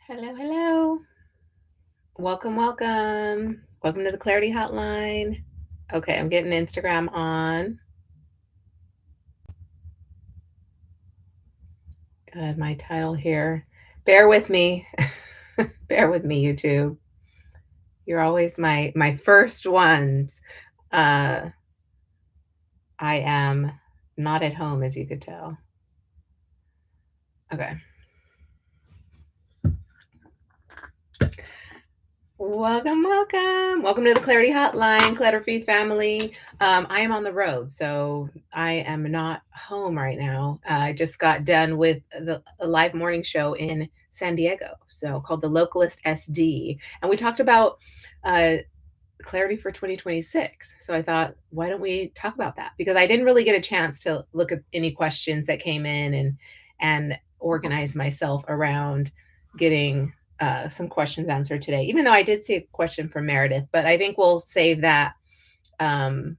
Hello, hello. Welcome, welcome. Welcome to the Clarity Hotline. Okay, I'm getting Instagram on. Gotta add my title here. Bear with me. Bear with me, YouTube. You're always my first ones. Uh, I am not at home, as you could tell. Okay. Welcome, welcome. Welcome to the Clarity Hotline, Clutter Free family. I am on the road, so I am not home right now. I just got done with a live morning show in San Diego, so called the Localist SD. And we talked about uh, clarity for 2026. So I thought, why don't we talk about that? Because I didn't really get a chance to look at any questions that came in and organize myself around getting some questions answered today, even though I did see a question from Meredith, but I think we'll save that um,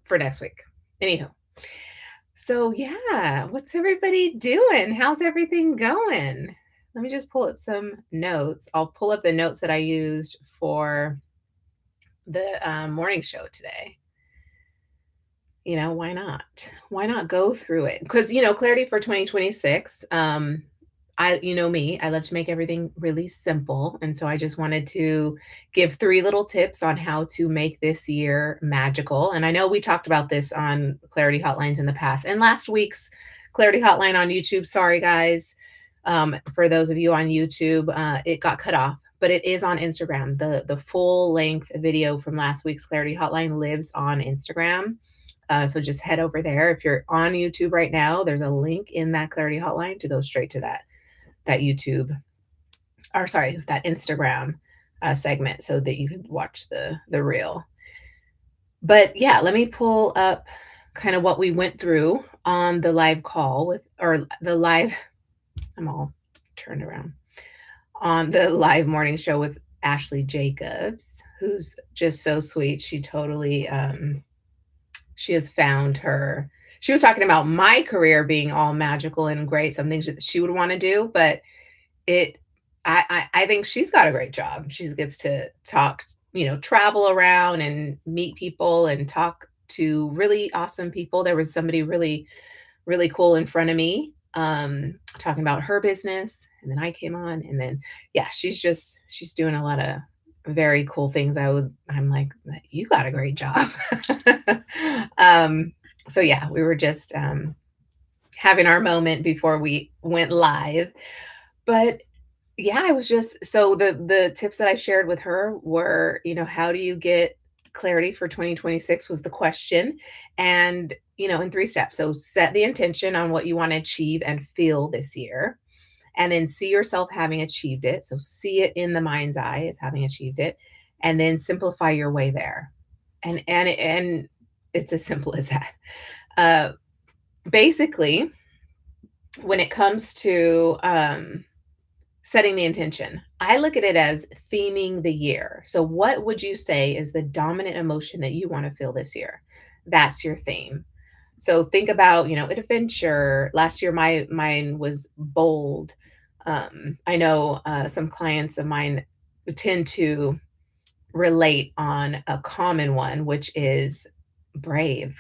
for next week. Anyhow, so yeah, what's everybody doing? How's everything going? Let me just pull up some notes. I'll pull up the notes that I used for the morning show today. Why not? Why not go through it? Because, clarity for 2026. Me, I love to make everything really simple. And so I just wanted to give three little tips on how to make this year magical. And I know we talked about this on Clarity Hotlines in the past and last week's Clarity Hotline on YouTube. Sorry, guys. For those of you on YouTube, it got cut off, but it is on Instagram. The full length video from last week's Clarity Hotline lives on Instagram. So just head over there. If you're on YouTube right now, there's a link in that Clarity Hotline to go straight to that YouTube, or sorry, that Instagram segment, so that you can watch the reel. But yeah, let me pull up kind of what we went through on the live call or the live. I'm all turned around on the live morning show with Ashley Jacobs, who's just so sweet. She totally she has found her. She was talking about my career being all magical and great, some things that she would want to do, but it I think she's got a great job. She gets to talk, travel around and meet people and talk to really awesome people. There was somebody really, really cool in front of me, talking about her business, and then I came on, and then yeah, she's doing a lot of very cool things. I'm like, you got a great job. So yeah, we were just having our moment before we went live. But yeah, I was just so the tips that I shared with her were, how do you get clarity for 2026 was the question. And, in three steps. So set the intention on what you want to achieve and feel this year. And then see yourself having achieved it. So see it in the mind's eye as having achieved it. And then simplify your way there. And it's as simple as that. Uh, Basically, when it comes to setting the intention, I look at it as theming the year. So, what would you say is the dominant emotion that you want to feel this year? That's your theme. So think about, adventure. Last year, mine was bold. I know some clients of mine tend to relate on a common one, which is brave.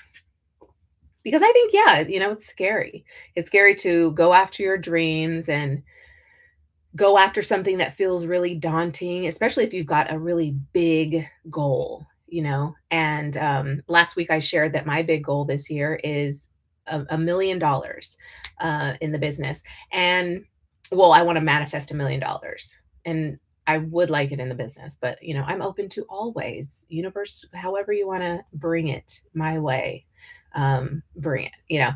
Because I think, yeah, it's scary. It's scary to go after your dreams and go after something that feels really daunting, especially if you've got a really big goal, And last week I shared that my big goal this year is $1 million in the business. And well, I want to manifest $1 million. And I would like it in the business, but I'm open to all ways. Universe, however you want to bring it my way, bring it.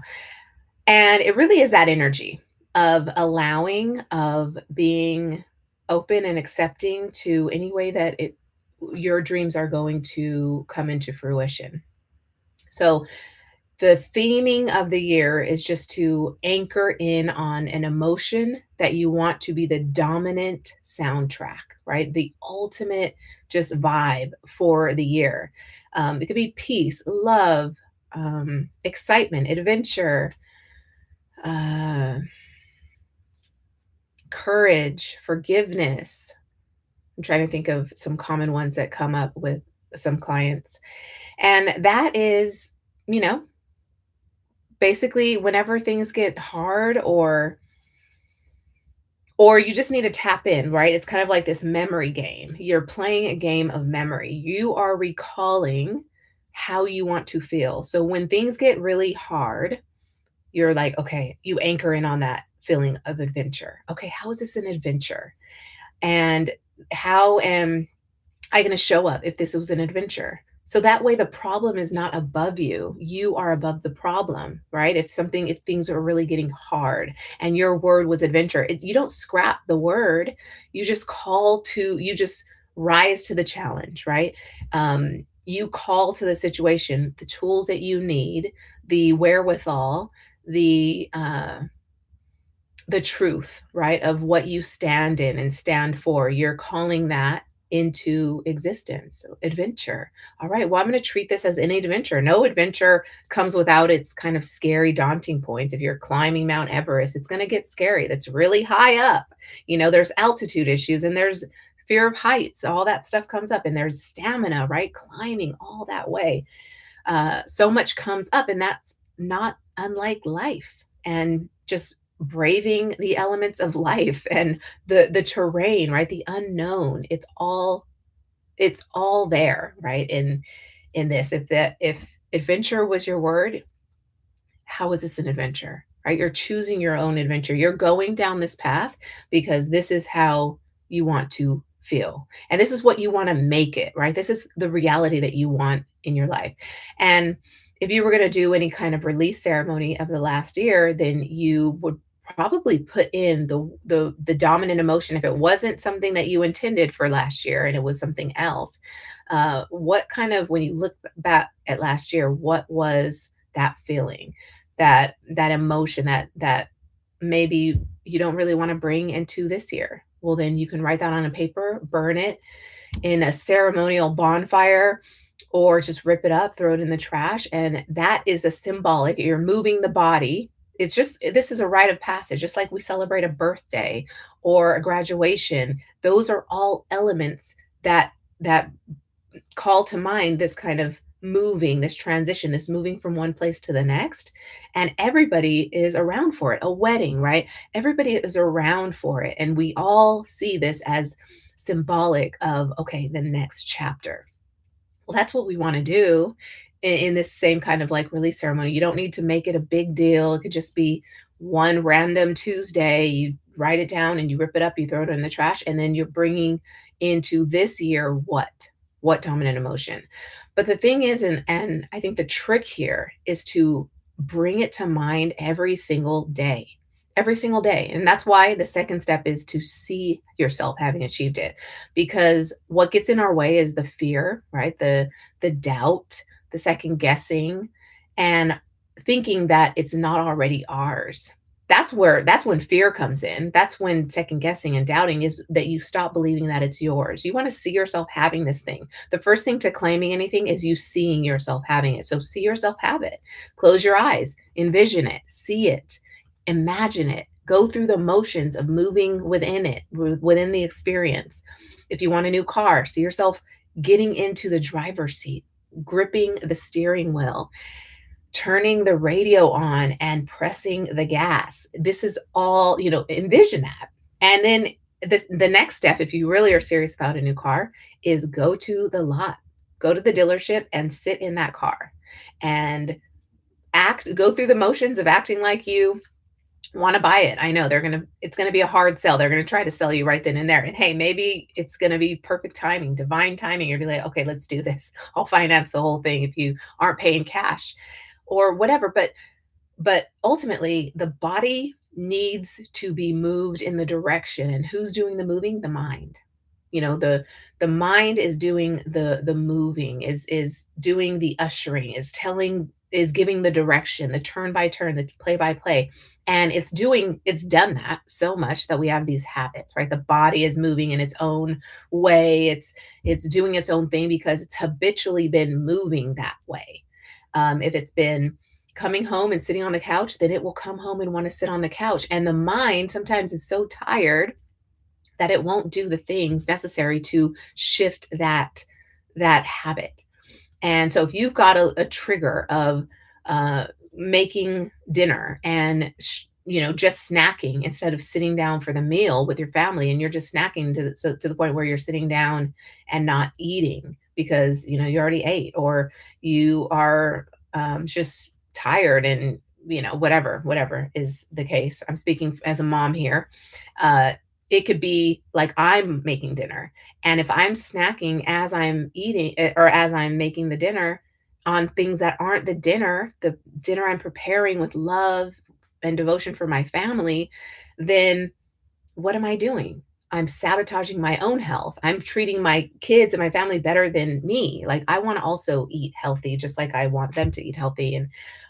And it really is that energy of allowing, of being open and accepting to any way that your dreams are going to come into fruition. So the theming of the year is just to anchor in on an emotion that you want to be the dominant soundtrack, right? The ultimate just vibe for the year. It could be peace, love, excitement, adventure, uh, courage, forgiveness. I'm trying to think of some common ones that come up with some clients. And that is, you know, basically whenever things get hard or you just need to tap in, right? It's kind of like this memory game. You're playing a game of memory. You are recalling how you want to feel. So when things get really hard, you're like, okay, you anchor in on that feeling of adventure. Okay, how is this an adventure? And how am I going to show up if this was an adventure? So that way the problem is not above you. You are above the problem, right? If things are really getting hard and your word was adventure, you don't scrap the word. You just rise to the challenge, right? You call to the situation, the tools that you need, the wherewithal, the truth, right, of what you stand in and stand for. You're calling that into existence. So, adventure. All right, well, I'm going to treat this as any adventure. No adventure comes without its kind of scary, daunting points. If you're climbing Mount Everest, it's going to get scary. That's really high up. There's altitude issues and there's fear of heights. All that stuff comes up, and there's stamina, right? Climbing all that way. So much comes up, and that's not unlike life and just braving the elements of life and the terrain, right? The unknown. It's all there, right? In this. If adventure was your word, how is this an adventure? Right? You're choosing your own adventure. You're going down this path because this is how you want to feel. And this is what you want to make it, right? This is the reality that you want in your life. And if you were going to do any kind of release ceremony of the last year, then you would probably put in the dominant emotion. If it wasn't something that you intended for last year and it was something else, what kind of, when you look back at last year, what was that feeling, that emotion that maybe you don't really want to bring into this year? Well, then you can write that on a paper, burn it in a ceremonial bonfire, or just rip it up, throw it in the trash. And that is a symbolic, you're moving the body. This is a rite of passage, just like we celebrate a birthday or a graduation. Those are all elements that call to mind this kind of moving, this transition, this moving from one place to the next. And everybody is around for it. A wedding, right? Everybody is around for it. And we all see this as symbolic of, okay, the next chapter. Well, that's what we want to do in this same kind of like release ceremony. You don't need to make it a big deal. It could just be one random Tuesday. You write it down and you rip it up, you throw it in the trash, and then you're bringing into this year what dominant emotion. But the thing is, and I think the trick here is to bring it to mind every single day. Every single day. And that's why the second step is to see yourself having achieved it. Because what gets in our way is the fear, right? The doubt, the second guessing, and thinking that it's not already ours. That's when fear comes in. That's when second guessing and doubting is that you stop believing that it's yours. You want to see yourself having this thing. The first thing to claiming anything is you seeing yourself having it. So see yourself have it. Close your eyes, envision it, see it, imagine it. Go through the motions of moving within it, within the experience. If you want a new car, see yourself getting into the driver's seat, gripping the steering wheel, turning the radio on and pressing the gas. This is all, envision that. And then the next step, if you really are serious about a new car, is go to the lot, go to the dealership and sit in that car and go through the motions of acting like you want to buy it. I know it's going to be a hard sell. They're going to try to sell you right then and there. And hey, maybe it's going to be perfect timing, divine timing. You're going to be like, okay, let's do this. I'll finance the whole thing if you aren't paying cash or whatever. But ultimately the body needs to be moved in the direction. And who's doing the moving? The mind. The mind is doing the moving, is doing the ushering, is giving the direction, the turn by turn, the play by play. And it's done that so much that we have these habits, right? The body is moving in its own way. It's doing its own thing because it's habitually been moving that way. If it's been coming home and sitting on the couch, then it will come home and want to sit on the couch. And the mind sometimes is so tired that it won't do the things necessary to shift that habit. And so if you've got a trigger of making dinner and just snacking instead of sitting down for the meal with your family, and you're just snacking to the point where you're sitting down and not eating because you already ate, or you are just tired, and whatever is the case. I'm speaking as a mom here. uh, it could be like I'm making dinner, and if I'm snacking as I'm eating or as I'm making the dinner on things that aren't the dinner I'm preparing with love and devotion for my family, then what am I doing? I'm sabotaging my own health. I'm treating my kids and my family better than me. Like, I want to also eat healthy, just like I want them to eat healthy. And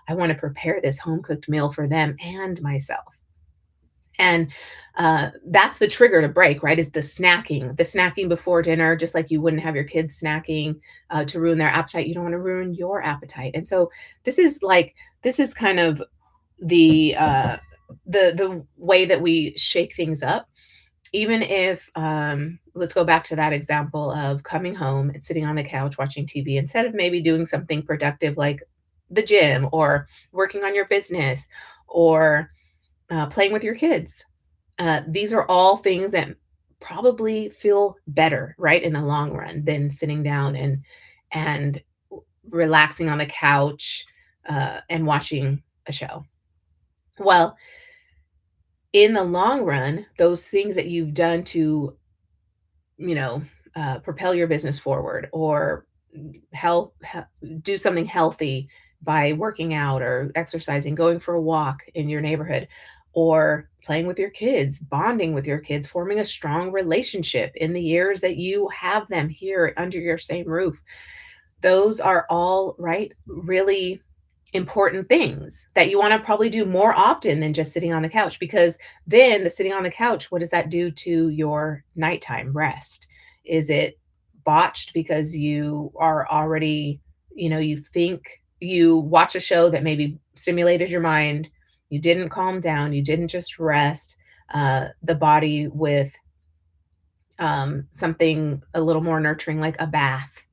I want to prepare this home cooked meal for them and myself. And that's the trigger to break, right? Is the snacking before dinner, just like you wouldn't have your kids snacking to ruin their appetite. You don't want to ruin your appetite. And so this is kind of the way that we shake things up. Even if let's go back to that example of coming home and sitting on the couch watching TV instead of maybe doing something productive like the gym or working on your business or playing with your kids. These are all things that probably feel better, right, in the long run than sitting down and relaxing on the couch and watching a show. Well, in the long run, those things that you've done to, you know, propel your business forward, or help do something healthy by working out or exercising, going for a walk in your neighborhood, or playing with your kids, bonding with your kids, forming a strong relationship in the years that you have them here under your same roof. Those are all, right, really important things that you want to probably do more often than just sitting on the couch, because then the sitting on the couch, what does that do to your nighttime rest? Is it botched because you are already, you think you watch a show that maybe stimulated your mind, you didn't calm down, you didn't just rest the body with something a little more nurturing like a bath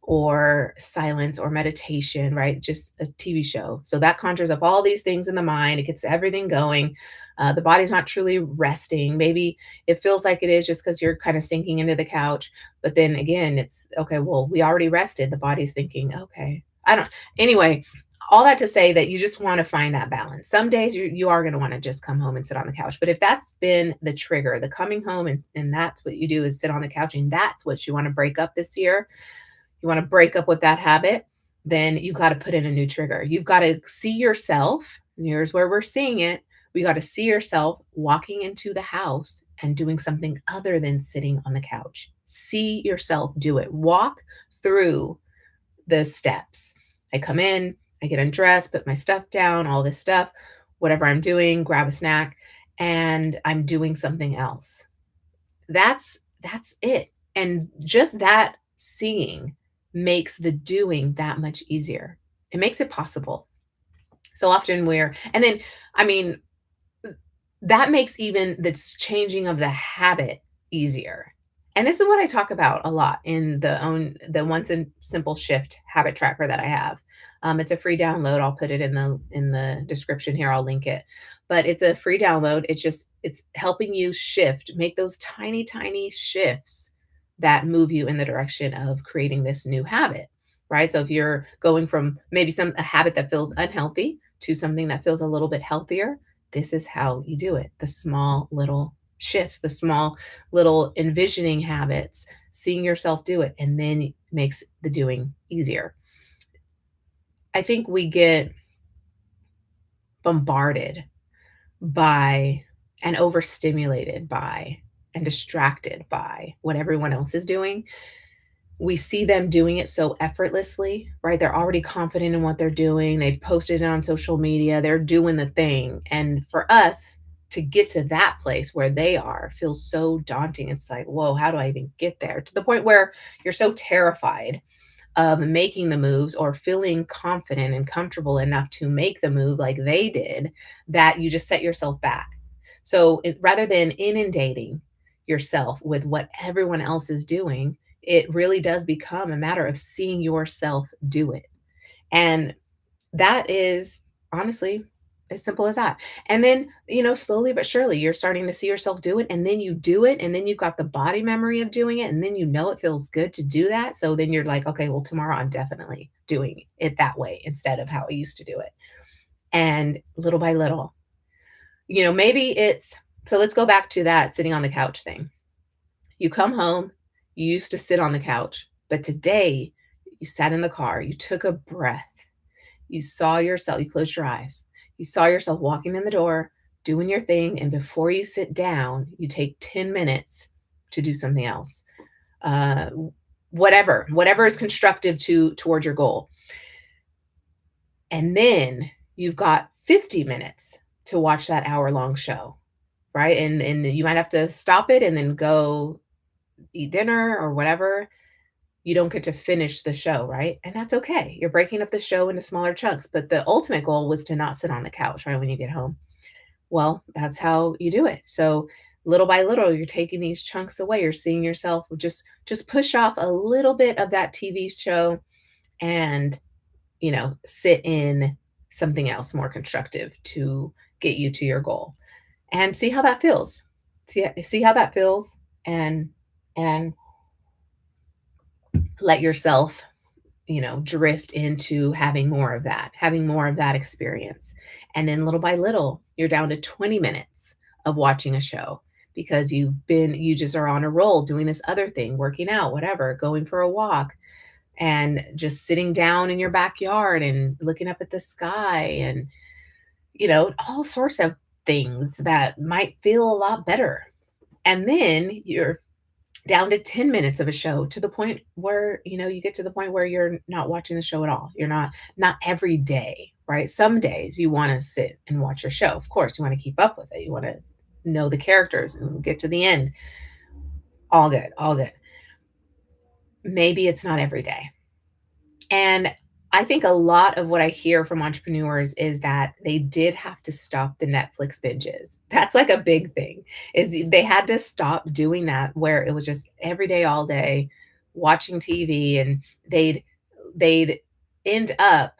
or silence or meditation, right? Just a TV show. So that conjures up all these things in the mind. It gets everything going. The body's not truly resting. Maybe it feels like it is just because you're kind of sinking into the couch. But then again, it's okay. Well, we already rested. The body's thinking, okay, I don't. Anyway, all that to say that you just want to find that balance. Some days you are going to want to just come home and sit on the couch. But if that's been the trigger, the coming home and that's what you do is sit on the couch, and that's what you want to break up this year, you want to break up with that habit, then you've got to put in a new trigger. You've got to see yourself. And here's where we're seeing it. We got to see yourself walking into the house and doing something other than sitting on the couch. See yourself do it. Walk through the steps. I come in, I get undressed, put my stuff down, all this stuff, whatever I'm doing, grab a snack, and I'm doing something else. That's it. And just that seeing makes the doing that much easier. It makes it possible. So often and then, I mean, that makes even the changing of the habit easier. And this is what I talk about a lot in the One Simple Shift habit tracker that I have. It's a free download. I'll put it in the description here. I'll link it. But it's a free download. It's helping you shift, make those tiny, tiny shifts that move you in the direction of creating this new habit, right? So if you're going from maybe a habit that feels unhealthy to something that feels a little bit healthier, this is how you do it. The small little shifts, the small little envisioning habits, seeing yourself do it, and then makes the doing easier. I think we get bombarded by and overstimulated by and distracted by what everyone else is doing. We see them doing it so effortlessly, right? They're already confident in what they're doing. They posted it on social media. They're doing the thing. And for us to get to that place where they are feels so daunting. It's like, whoa, how do I even get there? To the point where you're so terrified of making the moves or feeling confident and comfortable enough to make the move like they did, that you just set yourself back. So rather than inundating yourself with what everyone else is doing, it really does become a matter of seeing yourself do it. And that is honestly as simple as that. And then, slowly but surely, you're starting to see yourself do it, and then you do it, and then you've got the body memory of doing it, and then it feels good to do that. So then you're like, okay, well, tomorrow I'm definitely doing it that way instead of how I used to do it. And little by little, maybe it's so let's go back to that sitting on the couch thing. You come home, you used to sit on the couch, but today you sat in the car, you took a breath, you saw yourself, you closed your eyes, you saw yourself walking in the door, doing your thing, and before you sit down, you take 10 minutes to do something else. Uh, whatever is constructive toward your goal. And then you've got 50 minutes to watch that hour-long show, right? And you might have to stop it and then go eat dinner or whatever. You don't get to finish the show, right? And that's okay. You're breaking up the show into smaller chunks, but the ultimate goal was to not sit on the couch, right, when you get home. Well, that's how you do it. So little by little, you're taking these chunks away. You're seeing yourself just push off a little bit of that TV show and, sit in something else more constructive to get you to your goal and see how that feels. See how that feels and let yourself drift into having more of that experience. And then little by little, you're down to 20 minutes of watching a show because you just are on a roll doing this other thing, working out, whatever, going for a walk, and just sitting down in your backyard and looking up at the sky and, all sorts of things that might feel a lot better. And then you're down to 10 minutes of a show to the point where, you get to the point where you're not watching the show at all. You're not every day, right? Some days you want to sit and watch your show. Of course, you want to keep up with it. You want to know the characters and get to the end. All good, all good. Maybe it's not every day. And I think a lot of what I hear from entrepreneurs is that they did have to stop the Netflix binges. That's like a big thing, is they had to stop doing that where it was just every day, all day, watching TV, and they'd end up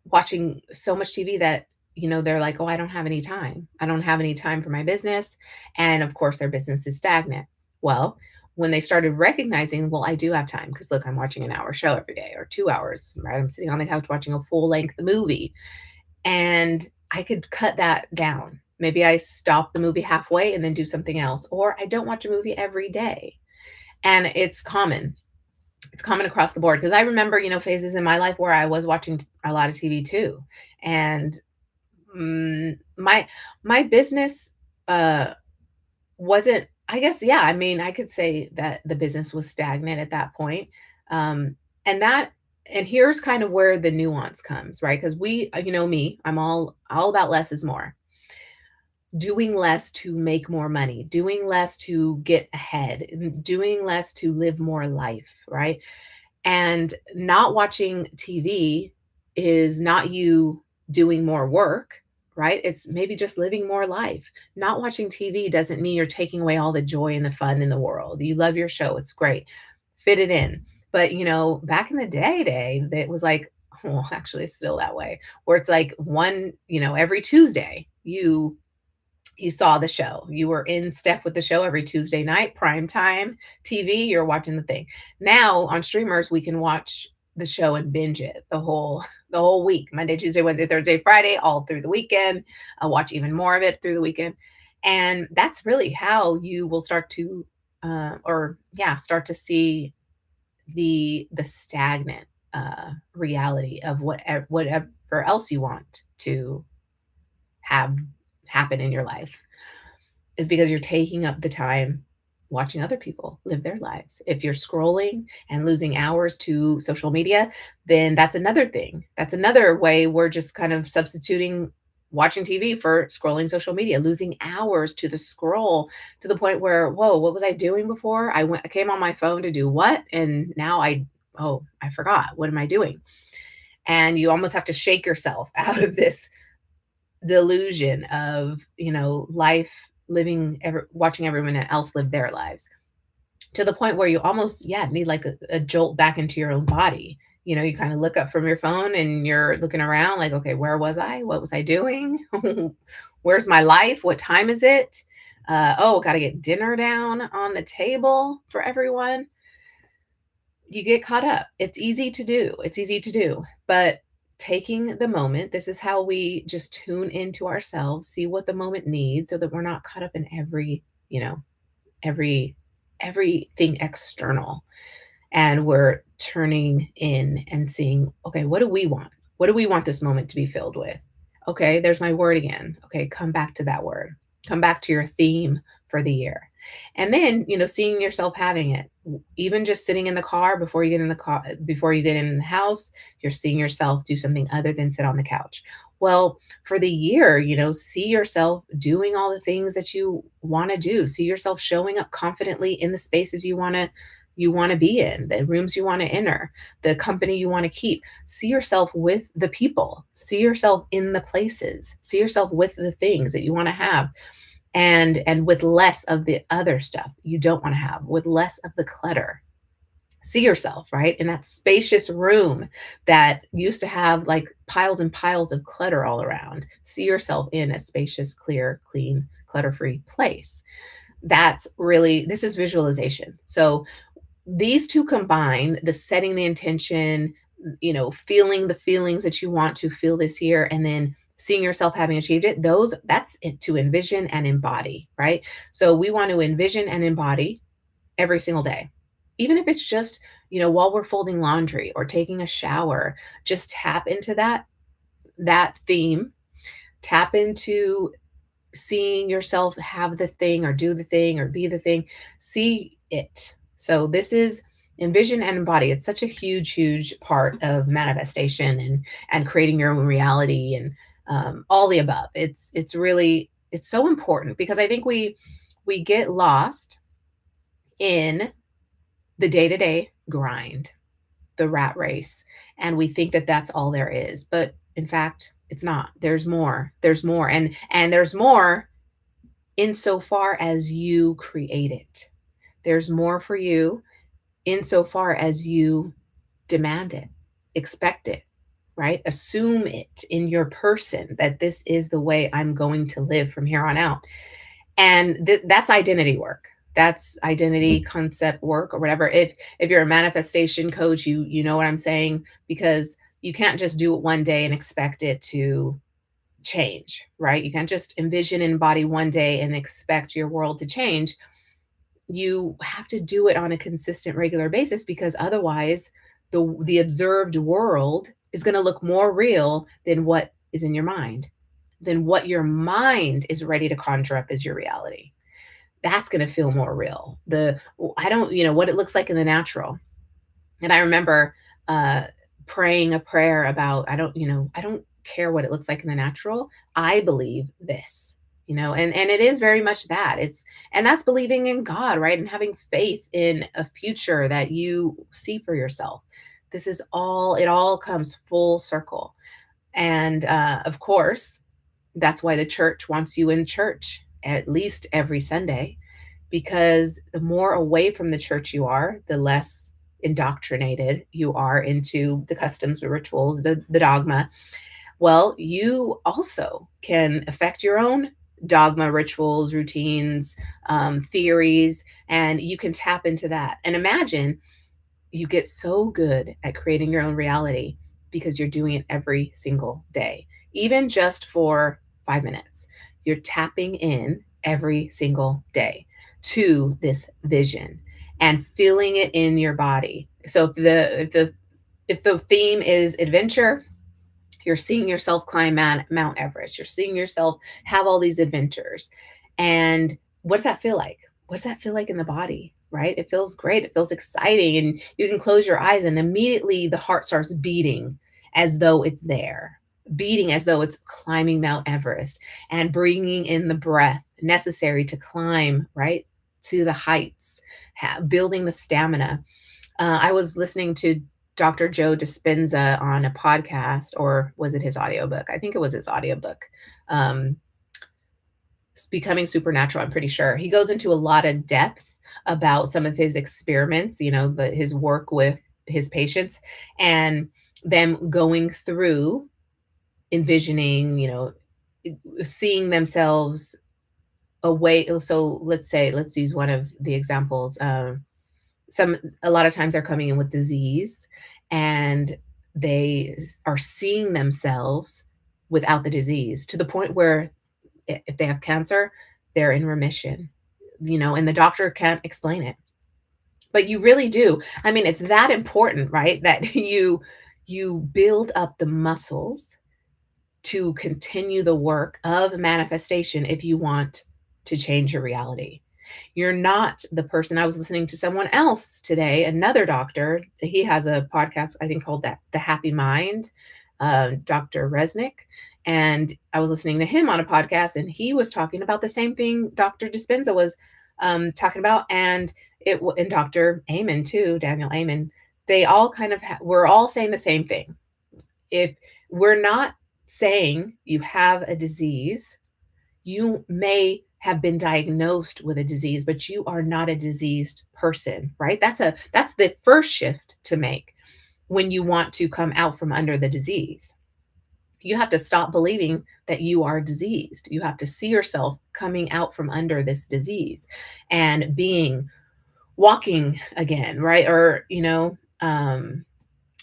watching so much TV that, they're like, "Oh, I don't have any time. I don't have any time for my business." And of course, their business is stagnant. Well, when they started recognizing, well, I do have time because look, I'm watching an hour show every day or 2 hours, right? I'm sitting on the couch watching a full length movie and I could cut that down. Maybe I stop the movie halfway and then do something else, or I don't watch a movie every day. And it's common. It's common across the board because I remember, phases in my life where I was watching a lot of TV too. And my business wasn't, I guess, yeah, I mean, I could say that the business was stagnant at that point. Um, and that and here's kind of where the nuance comes, right? Because me, I'm all about less is more. Doing less to make more money, doing less to get ahead, and doing less to live more life, right? And not watching TV is not you doing more work, right? It's maybe just living more life. Not watching TV doesn't mean you're taking away all the joy and the fun in the world. You love your show, it's great. Fit it in. But, back in the day, it was like, well, actually it's still that way, where it's like every Tuesday, you saw the show. You were in step with the show every Tuesday night, prime time TV, you're watching the thing. Now on streamers, we can watch the show and binge it the whole week, Monday, Tuesday, Wednesday, Thursday, Friday, all through the weekend. I'll watch even more of it through the weekend. And that's really how you will start to start to see the stagnant reality of whatever else you want to have happen in your life, is because you're taking up the time watching other people live their lives. If you're scrolling and losing hours to social media, then that's another thing. That's another way we're just kind of substituting watching TV for scrolling social media, losing hours to the scroll, to the point where, whoa, what was I doing before? I came on my phone to do what? And now oh, I forgot. What am I doing? And you almost have to shake yourself out of this delusion of, life, watching everyone else live their lives, to the point where you almost, yeah, need like a jolt back into your own body. You kind of look up from your phone and you're looking around like, okay, where was I? What was I doing? Where's my life? What time is it? Oh, got to get dinner down on the table for everyone. You get caught up. It's easy to do. It's easy to do. But taking the moment, this is how we just tune into ourselves, see what the moment needs so that we're not caught up in every everything external, and we're turning in and seeing, okay, what do we want? What do we want this moment to be filled with? Okay, there's my word again. Okay, come back to that word. Come back to your theme for the year. And then, seeing yourself having it. Even just sitting in the car before you get in the car, before you get in the house, you're seeing yourself do something other than sit on the couch. Well, for the year, see yourself doing all the things that you want to do. See yourself showing up confidently in the spaces you want to be in, the rooms you want to enter, the company you want to keep. See yourself with the people, see yourself in the places, see yourself with the things that you want to have, and with less of the other stuff you don't want to have, with less of the clutter. See yourself, right, in that spacious room that used to have like piles and piles of clutter all around. See yourself in a spacious, clear, clean, clutter-free place. This is visualization. So these two combine, the setting the intention, feeling the feelings that you want to feel this year, and then seeing yourself having achieved it. That's it, to envision and embody, right? So we want to envision and embody every single day. Even if it's just, while we're folding laundry or taking a shower, just tap into that theme, tap into seeing yourself have the thing or do the thing or be the thing, see it. So this is envision and embody. It's such a huge, huge part of manifestation and creating your own reality, and all the above. It's so important, because I think we get lost in the day-to-day grind, the rat race, and we think that that's all there is. But in fact, it's not. There's more. There's more. And there's more insofar as you create it. There's more for you insofar as you demand it, expect it, right? Assume it in your person that this is the way I'm going to live from here on out. And that's identity work. That's identity concept work, or whatever. If you're a manifestation coach, you know what I'm saying, because you can't just do it one day and expect it to change, right? You can't just envision and embody one day and expect your world to change. You have to do it on a consistent, regular basis, because otherwise the observed world is going to look more real than what is in your mind, than what your mind is ready to conjure up as your reality. That's going to feel more real. I don't, what it looks like in the natural. And I remember praying a prayer about, I don't care what it looks like in the natural. I believe this, and it is very much that. And that's believing in God, right? And having faith in a future that you see for yourself. It all comes full circle. And of course, that's why the church wants you in church at least every Sunday, because the more away from the church you are, the less indoctrinated you are into the customs, the rituals, the dogma. Well, you also can affect your own dogma, rituals, routines, theories, and you can tap into that. And imagine you get so good at creating your own reality because you're doing it every single day, even just for 5 minutes. You're tapping in every single day to this vision and feeling it in your body. So if the theme is adventure, you're seeing yourself climb Mount Everest. You're seeing yourself have all these adventures. And what does that feel like? What does that feel like in the body, right? It feels great. It feels exciting. And you can close your eyes and immediately the heart starts beating as though it's there, beating as though it's climbing Mount Everest, and bringing in the breath necessary to climb, right, to the heights, building the stamina. I was listening to Dr. Joe Dispenza on a podcast, or was it his audiobook? I think it was his audiobook. Um, Becoming Supernatural, I'm pretty sure. He goes into a lot of depth about some of his experiments, his work with his patients, and them going through envisioning, seeing themselves away. So let's use one of the examples. A lot of times they're coming in with disease, and they are seeing themselves without the disease, to the point where if they have cancer, they're in remission, and the doctor can't explain it. But you really do. I mean, it's that important, right? That you build up the muscles to continue the work of manifestation if you want to change your reality. You're not the person. I was listening to someone else today, another doctor. He has a podcast, I think, called that The Happy Mind, Dr. Resnick. And I was listening to him on a podcast, and he was talking about the same thing Dr. Dispenza was talking about, and Dr. Amen too, Daniel Amen. They all kind of we're all saying the same thing. If we're not saying you have a disease, you may have been diagnosed with a disease, but you are not a diseased person, right? That's the first shift to make when you want to come out from under the disease. You have to stop believing that you are diseased. You have to see yourself coming out from under this disease and walking again, right? Or,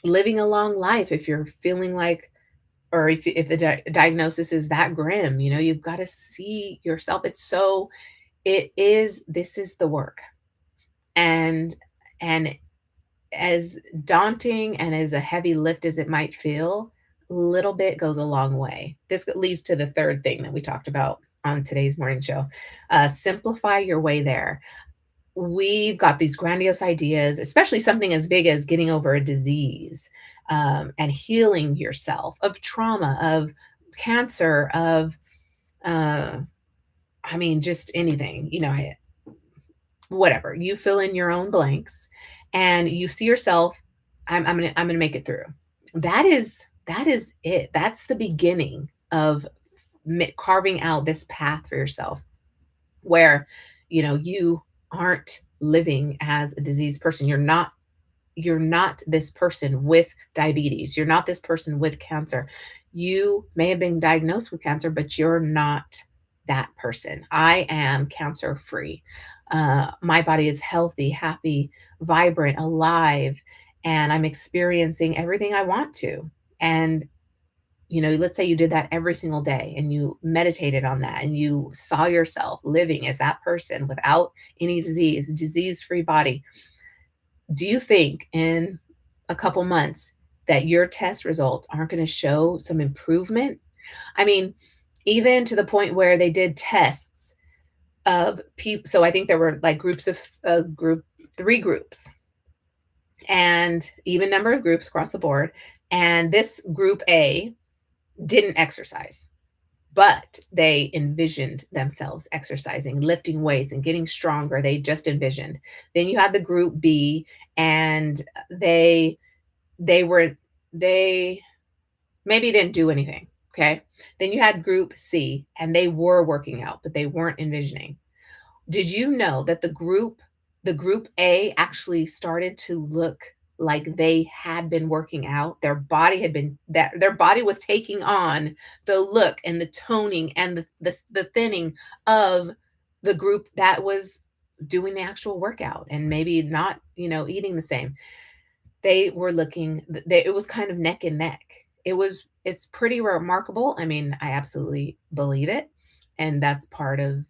living a long life if you're feeling like, or if the diagnosis is that grim, you've got to see yourself. This is the work. And as daunting and as a heavy lift as it might feel, little bit goes a long way. This leads to the third thing that we talked about on today's morning show. Simplify your way there. We've got these grandiose ideas, especially something as big as getting over a disease, and healing yourself of trauma, of cancer, of, I mean, just anything, whatever. You fill in your own blanks, and you see yourself. I'm gonna make it through. That is it. That's the beginning of carving out this path for yourself, where you aren't living as a diseased person. You're not this person with diabetes. You're not this person with cancer. You may have been diagnosed with cancer, but you're not that person. I am cancer free. My body is healthy, happy, vibrant, alive, and I'm experiencing everything I want to. And let's say you did that every single day and you meditated on that and you saw yourself living as that person without any disease free body. Do you think in a couple months that your test results aren't going to show some improvement? I mean, even to the point where they did tests of people. So I think there were like three groups, and even number of groups across the board. And this group A didn't exercise, but they envisioned themselves exercising, lifting weights, and getting stronger. They just envisioned. Then you had the group B, and they were they maybe didn't do anything. Okay. Then you had group C, and they were working out, but they weren't envisioning. Did you know that the group A actually started to look like they had been working out? Their body was taking on the look and the toning and the thinning of the group that was doing the actual workout, and maybe not, eating the same. It was kind of neck and neck. It's pretty remarkable. I mean, I absolutely believe it. And that's part of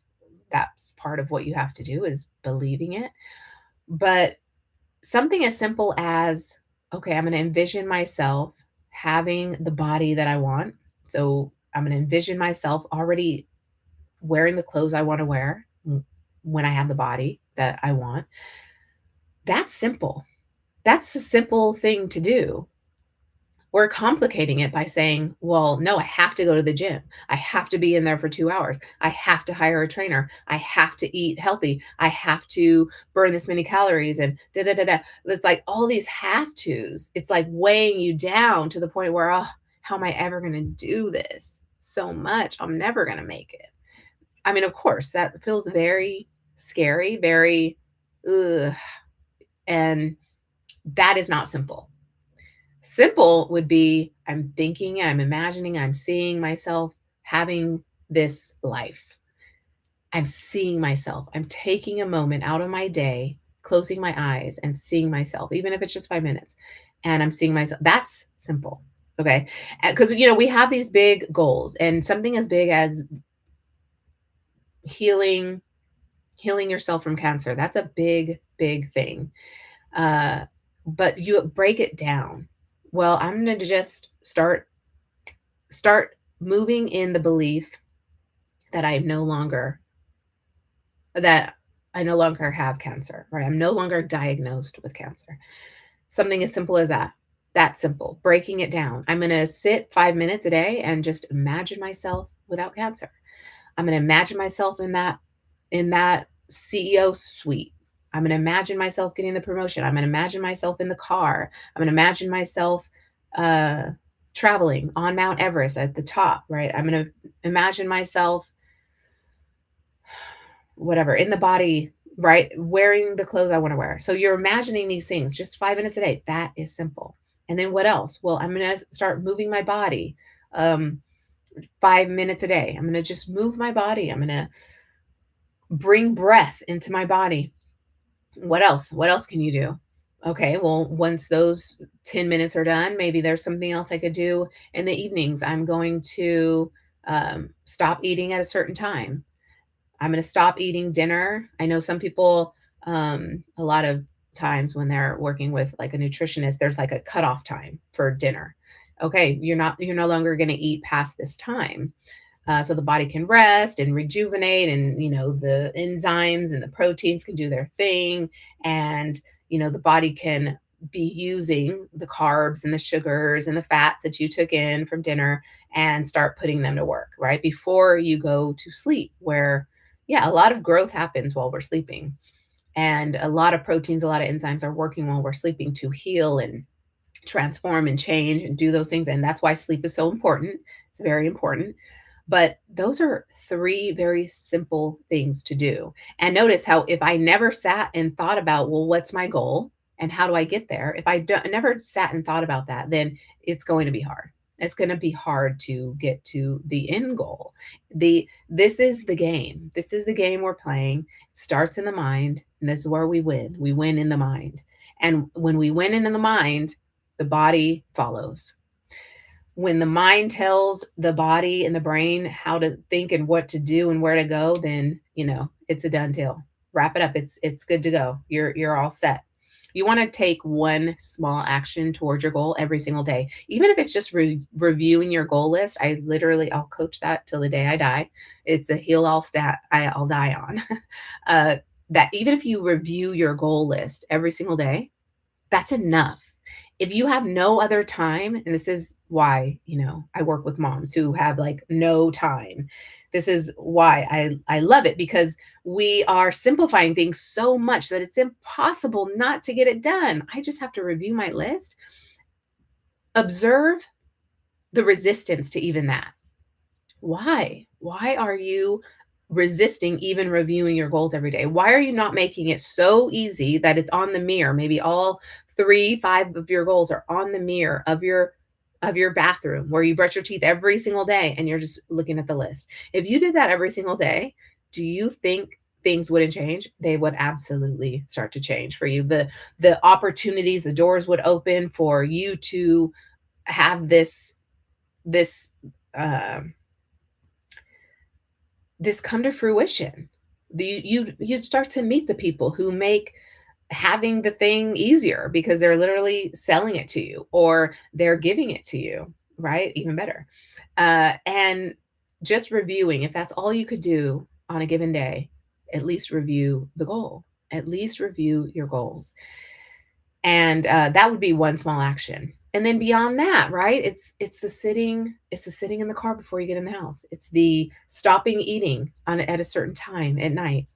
what you have to do, is believing it. But something as simple as, okay, I'm going to envision myself having the body that I want. So I'm going to envision myself already wearing the clothes I want to wear when I have the body that I want. That's simple. That's a simple thing to do. We're complicating it by saying, well, no, I have to go to the gym. I have to be in there for 2 hours. I have to hire a trainer. I have to eat healthy. I have to burn this many calories and da da da da. It's like all these have tos. It's like weighing you down to the point where, oh, how am I ever going to do this so much? I'm never going to make it. I mean, of course, that feels very scary, very, ugh, and that is not simple. Simple would be I'm thinking, I'm imagining, I'm seeing myself having this life. I'm seeing myself. I'm taking a moment out of my day, closing my eyes and seeing myself, even if it's just 5 minutes. And I'm seeing myself. That's simple. Okay. Because, we have these big goals and something as big as healing, healing yourself from cancer. That's a big, big thing. Uh, but you break it down. Well, I'm going to just start moving in the belief that that I no longer have cancer, right? I'm no longer diagnosed with cancer. Something as simple as that. That simple. Breaking it down. I'm going to sit 5 minutes a day and just imagine myself without cancer. I'm going to imagine myself in that CEO suite. I'm going to imagine myself getting the promotion. I'm going to imagine myself in the car. I'm going to imagine myself uh, traveling on Mount Everest at the top, right? I'm going to imagine myself, whatever, in the body, right? Wearing the clothes I want to wear. So you're imagining these things just 5 minutes a day. That is simple. And then what else? Well, I'm going to start moving my body 5 minutes a day. I'm going to just move my body. I'm going to bring breath into my body. What else? What else can you do? Okay, well, once those 10 minutes are done, maybe there's something else I could do in the evenings. I'm going to stop eating at a certain time. I'm going to stop eating dinner. I know some people, a lot of times when they're working with like a nutritionist, there's like a cutoff time for dinner. Okay, you're no longer going to eat past this time. So the body can rest and rejuvenate, and the enzymes and the proteins can do their thing, and the body can be using the carbs and the sugars and the fats that you took in from dinner and start putting them to work right before you go to sleep, where yeah, a lot of growth happens while we're sleeping, and a lot of proteins, a lot of enzymes are working while we're sleeping to heal and transform and change and do those things. And that's why sleep is so important. It's very important. But those are three very simple things to do. And notice how if I never sat and thought about, well, what's my goal and how do I get there? If never sat and thought about that, then it's going to be hard. It's going to be hard to get to the end goal. This is the game. This is the game we're playing. It starts in the mind, and this is where we win. We win in the mind. And when we win in the mind, the body follows. When the mind tells the body and the brain how to think and what to do and where to go, then it's a done deal. Wrap it up. It's good to go. You're all set. You want to take one small action towards your goal every single day, even if it's just reviewing your goal list. I'll coach that till the day I die. It's a hill I'll die on. That even if you review your goal list every single day, that's enough. If you have no other time, and this is why, I work with moms who have like no time. This is why I love it, because we are simplifying things so much that it's impossible not to get it done. I just have to review my list, observe the resistance to even that. Why? Why are you resisting even reviewing your goals every day? Why are you not making it so easy that it's on the mirror? Maybe all 5 of your goals are on the mirror of your bathroom where you brush your teeth every single day and you're just looking at the list. If you did that every single day, do you think things wouldn't change? They would absolutely start to change for you. The opportunities, the doors would open for you to have this uh, this come to fruition. You'd start to meet the people who make having the thing easier because they're literally selling it to you or they're giving it to you, right? Even better. And just reviewing, if that's all you could do on a given day, at least review the goal, at least review your goals. And that would be one small action. And then beyond that, right? It's the sitting in the car before you get in the house. It's the stopping eating at a certain time at night.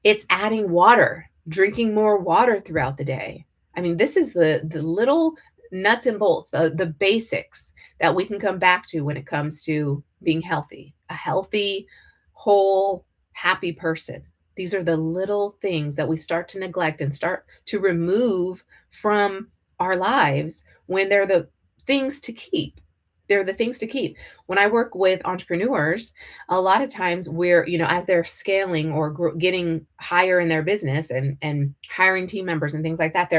It's adding water, drinking more water throughout the day. I mean, this is the little nuts and bolts, the basics that we can come back to when it comes to being healthy, a healthy, whole, happy person. These are the little things that we start to neglect and start to remove from our lives when they're the things to keep. They're the things to keep. When I work with entrepreneurs, a lot of times we're, as they're scaling or getting higher in their business and hiring team members and things like that,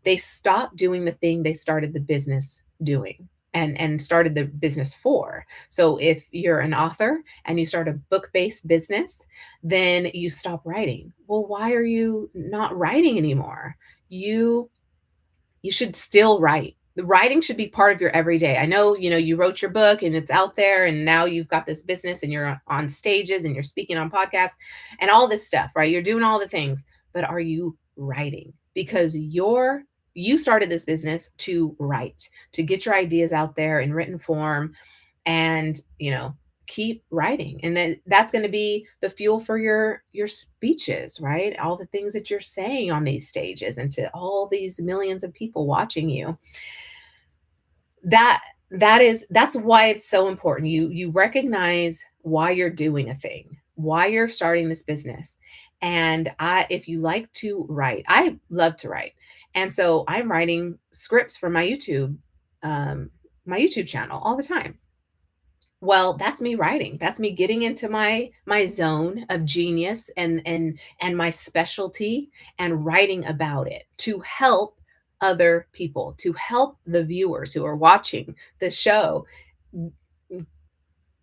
they stop doing the thing they started the business doing and started the business for. So if you're an author and you start a book-based business, then you stop writing. Well, why are you not writing anymore? You should still write. The writing should be part of your everyday. I know, you wrote your book and it's out there and now you've got this business and you're on stages and you're speaking on podcasts and all this stuff, right? You're doing all the things, but are you writing? Because you started this business to write, to get your ideas out there in written form and, keep writing. And then that's going to be the fuel for your speeches, right? All the things that you're saying on these stages and to all these millions of people watching you. That's why it's so important. You recognize why you're doing a thing, why you're starting this business. And if you like to write, I love to write. And so I'm writing scripts for my YouTube channel all the time. Well, that's me writing. That's me getting into my zone of genius and my specialty and writing about it to help other people, to help the viewers who are watching the show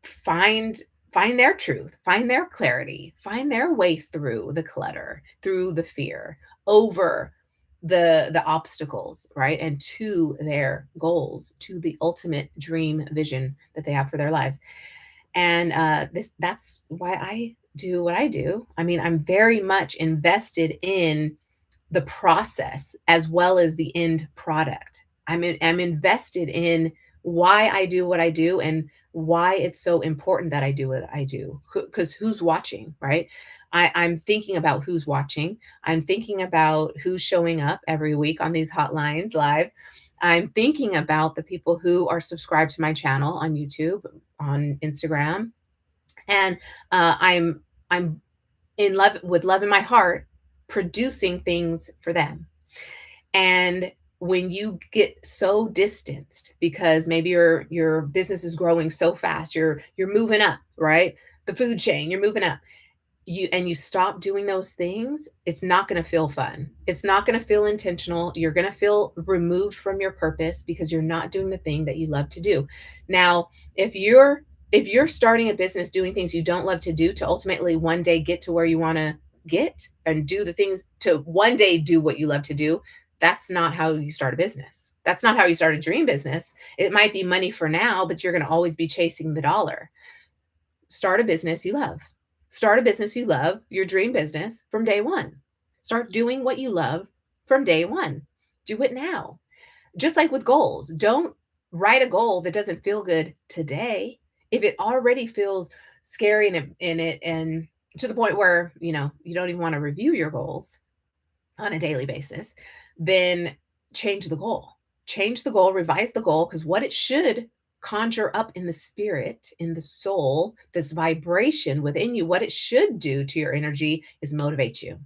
find find their truth, find their clarity, find their way through the clutter, through the fear, over the obstacles, right? And to their goals, to the ultimate dream vision that they have for their lives. And that's why I do what I do. I mean, I'm very much invested in the process as well as the end product. I'm invested in why I do what I do and why it's so important that I do what I do. Because who's watching, right? I'm thinking about who's watching. I'm thinking about who's showing up every week on these hotlines live. I'm thinking about the people who are subscribed to my channel on YouTube, on Instagram, and I'm in love with love in my heart, producing things for them. And when you get so distanced because maybe your business is growing so fast, you're moving up, right? The food chain, you're moving up. You stop doing those things, it's not going to feel fun. It's not going to feel intentional. You're going to feel removed from your purpose because you're not doing the thing that you love to do. Now, if you're starting a business doing things you don't love to do to ultimately one day get to where you want to get and do the things to one day do what you love to do, that's not how you start a business. That's not how you start a dream business. It might be money for now, but you're going to always be chasing the dollar. Start a business you love. Start a business you love, your dream business from day one. Start doing what you love from day one. Do it now. Just like with goals, don't write a goal that doesn't feel good today. If it already feels scary and to the point where, you don't even want to review your goals on a daily basis, then change the goal. Change the goal, revise the goal, because what it should conjure up in the spirit, in the soul, this vibration within you, what it should do to your energy is motivate you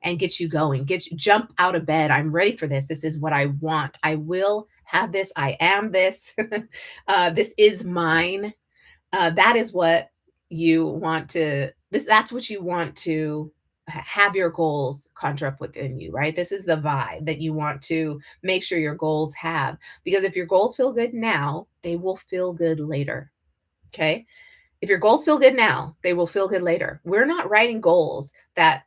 and get you going, jump out of bed. I'm ready for this. This is what I want. I will have this. I am this. This is mine. That is what you want to, that's what you want to have your goals conjure up within you, right? This is the vibe that you want to make sure your goals have. Because if your goals feel good now, they will feel good later. Okay. If your goals feel good now, they will feel good later. We're not writing goals that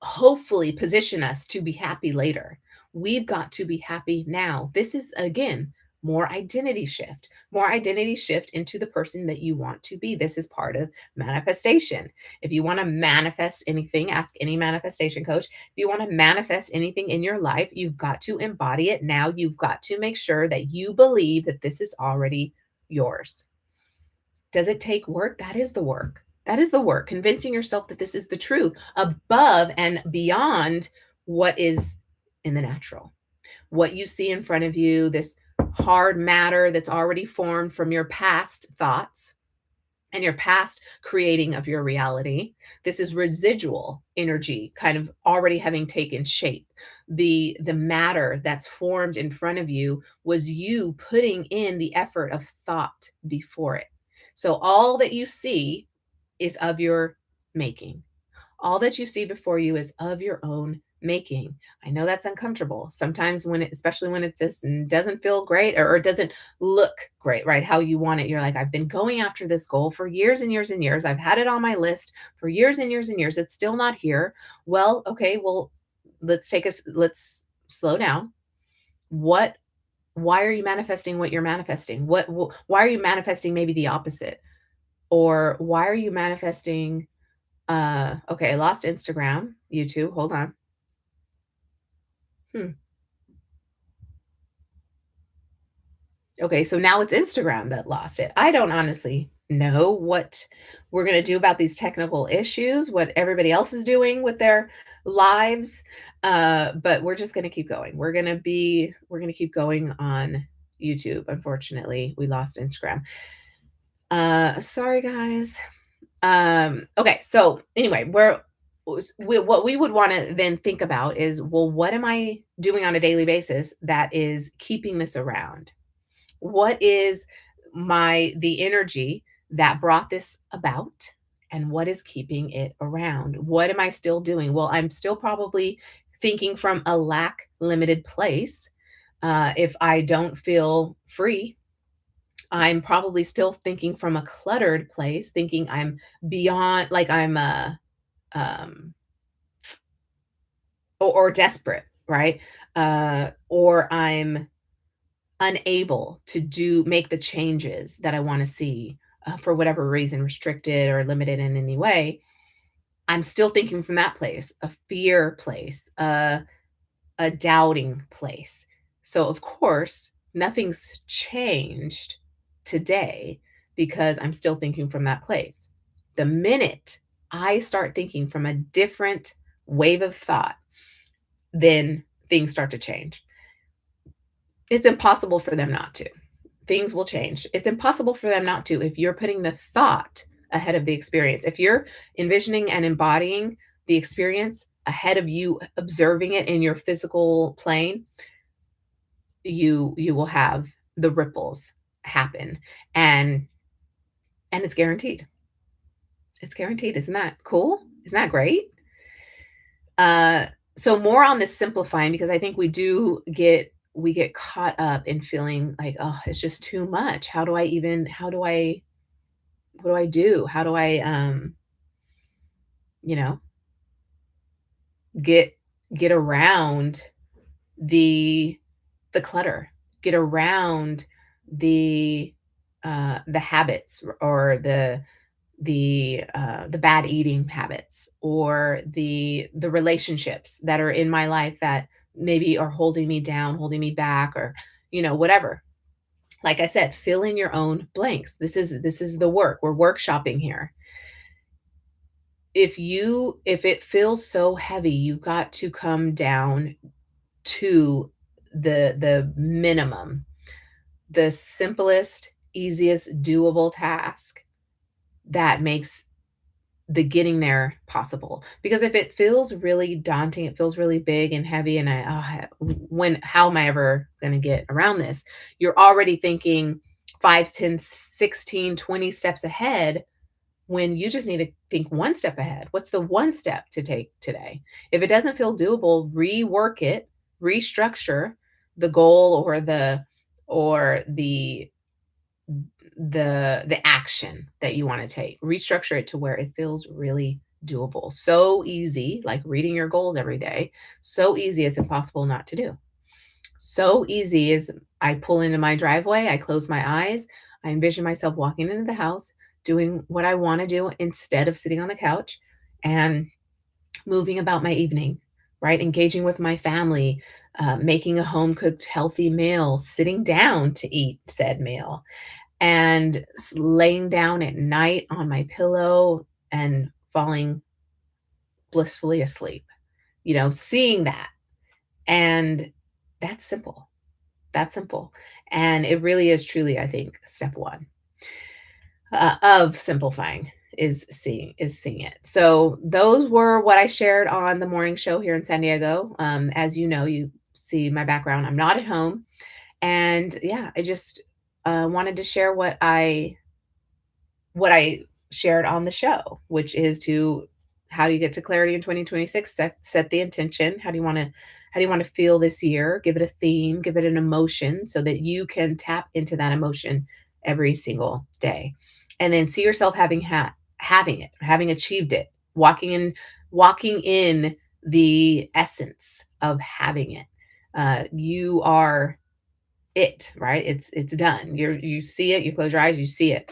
hopefully position us to be happy later. We've got to be happy now. This is, again, more identity shift into the person that you want to be. This is part of manifestation. If you want to manifest anything, ask any manifestation coach. If you want to manifest anything in your life, you've got to embody it now. You've got to make sure that you believe that this is already yours. Does it take work? That is the work. That is the work. Convincing yourself that this is the truth above and beyond what is in the natural. What you see in front of you, this hard matter that's already formed from your past thoughts and your past creating of your reality. This is residual energy kind of already having taken shape. The matter that's formed in front of you was you putting in the effort of thought before it. So all that you see is of your making. All that you see before you is of your own making. I know that's uncomfortable. Sometimes when it, especially when it just doesn't feel great or it doesn't look great, right? How you want it. You're like, I've been going after this goal for years and years and years. I've had it on my list for years and years and years. It's still not here. Well, okay, well, let's slow down. What why are you manifesting what you're manifesting? Why are you manifesting maybe the opposite? Or why are you manifesting okay, I lost Instagram, YouTube. Hold on. Hmm. Okay, so now it's Instagram that lost it. I don't honestly know what we're going to do about these technical issues, what everybody else is doing with their lives. But we're just going to keep going. We're going to keep going on YouTube. Unfortunately, we lost Instagram. Sorry guys. Okay, so anyway, what we would want to then think about is, well, what am I doing on a daily basis that is keeping this around? What is the energy that brought this about, and what is keeping it around? What am I still doing? Well, I'm still probably thinking from a lack limited place. If I don't feel free, I'm probably still thinking from a cluttered place, thinking I'm beyond, like I'm um or desperate, right? Or I'm unable to make the changes that I want to see, for whatever reason, restricted or limited in any way. I'm still thinking from that place, a fear place, a doubting place. So, of course, nothing's changed today because I'm still thinking from that place. The minute I start thinking from a different wave of thought, then things start to change. It's impossible for them not to. Things will change. It's impossible for them not to if you're putting the thought ahead of the experience. If you're envisioning and embodying the experience ahead of you observing it in your physical plane, you will have the ripples happen, and it's guaranteed. It's guaranteed. Isn't that cool? Isn't that great? Uh, so more on this simplifying, because I think we get caught up in feeling like, oh, it's just too much. What do I do? How do I you know, get around the clutter, get around the habits, or the bad eating habits, or the relationships that are in my life that maybe are holding me down, holding me back, or whatever. Like I said, fill in your own blanks. This is the work. We're workshopping here. If it feels so heavy, you've got to come down to the minimum, the simplest, easiest, doable task that makes the getting there possible. Because if it feels really daunting, it feels really big and heavy, and how am I ever going to get around this? You're already thinking 5, 10, 16, 20 steps ahead, when you just need to think one step ahead. What's the one step to take today? If it doesn't feel doable, rework it, restructure the goal, or the action that you want to take. Restructure it to where it feels really doable. So easy, like reading your goals every day. So easy, it's impossible not to do. So easy is I pull into my driveway, I close my eyes, I envision myself walking into the house, doing what I want to do instead of sitting on the couch and moving about my evening, right? Engaging with my family, making a home cooked healthy meal, sitting down to eat said meal, and laying down at night on my pillow and falling blissfully asleep, seeing that. And that's simple. That's simple. And it really is truly, I think, step one of simplifying is seeing it. So those were what I shared on the morning show here in San Diego. As you know, you see my background. I'm not at home, and yeah, I just wanted to share what I shared on the show, which is to how do you get to clarity in 2026? Set the intention. How do you want to feel this year? Give it a theme, give it an emotion so that you can tap into that emotion every single day. And then see yourself having it, having achieved it, walking in the essence of having it. You are it, right? It's done. You see it, you close your eyes, you see it.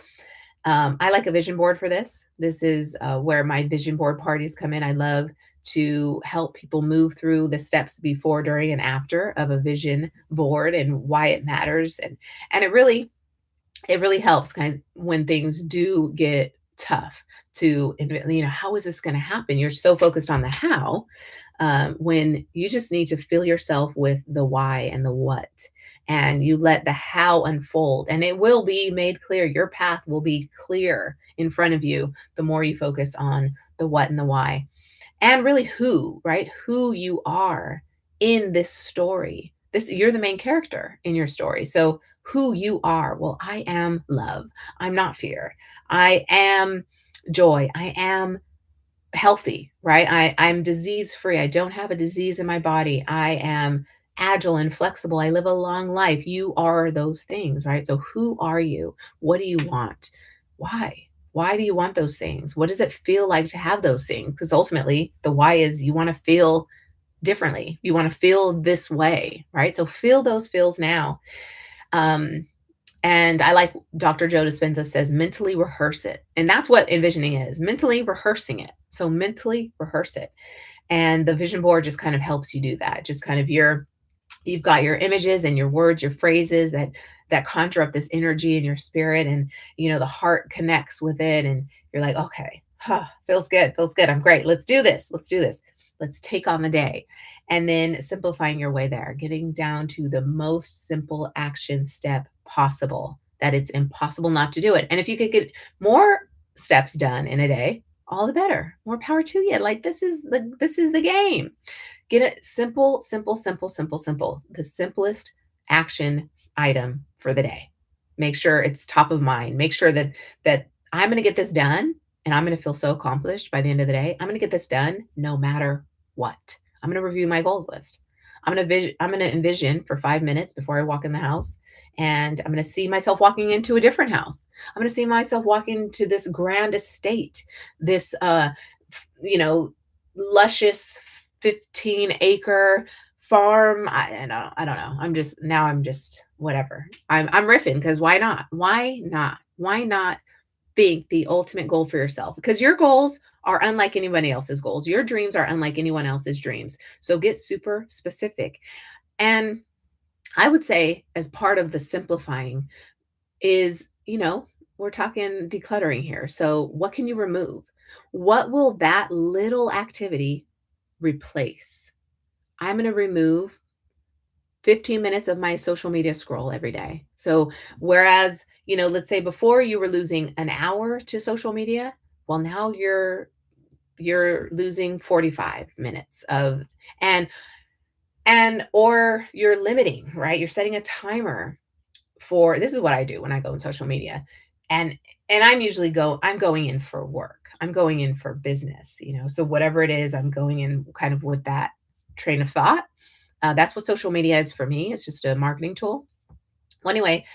I like a vision board for this. This is where my vision board parties come in. I love to help people move through the steps before, during, and after of a vision board and why it matters. And it really helps kind of when things do get tough how is this going to happen? You're so focused on the how, when you just need to fill yourself with the why and the what, and you let the how unfold, and it will be made clear. Your path will be clear in front of you the more you focus on the what and the why, and really who, right? Who you are in this story. You're the main character in your story. So who you are, well, I am love. I'm not fear. I am joy. I am healthy, right? I'm disease free. I don't have a disease in my body. I am agile and flexible. I live a long life. You are those things, right? So who are you? What do you want? Why? Why do you want those things? What does it feel like to have those things? Because ultimately, the why is you want to feel differently. You want to feel this way, right? So feel those feels now. Um, and I like Dr. Joe Dispenza says, mentally rehearse it. And that's what envisioning is, mentally rehearsing it. So mentally rehearse it. And the vision board just kind of helps you do that. Just kind of you've got your images and your words, your phrases that conjure up this energy in your spirit, and the heart connects with it, and you're like, okay, feels good. I'm great. Let's do this. Let's do this. Let's take on the day. And then simplifying your way there, getting down to the most simple action step possible, that it's impossible not to do it. And if you could get more steps done in a day, all the better. More power to you. Like this is the game. Get it simple, simple, simple, simple, simple. The simplest action item for the day. Make sure it's top of mind. Make sure that I'm going to get this done, and I'm going to feel so accomplished by the end of the day. I'm going to get this done no matter what. I'm going to review my goals list. I'm going to envision for 5 minutes before I walk in the house, and I'm going to see myself walking into a different house. I'm going to see myself walking to this grand estate, this luscious 15-acre farm. I don't know. I'm just whatever. I'm riffing because why not? Why not? Why not think the ultimate goal for yourself? Because your goals are unlike anybody else's goals. Your dreams are unlike anyone else's dreams. So get super specific. And I would say, as part of the simplifying, is, we're talking decluttering here. So what can you remove? What will that little activity replace? I'm going to remove 15 minutes of my social media scroll every day. So whereas, let's say before you were losing an hour to social media, well, now you're losing 45 minutes of, and or you're limiting, right? You're setting a timer for, this is what I do when I go in social media. And I'm going in for work. I'm going in for business, so whatever it is, I'm going in kind of with that train of thought. That's what social media is for me. It's just a marketing tool. Well, anyway,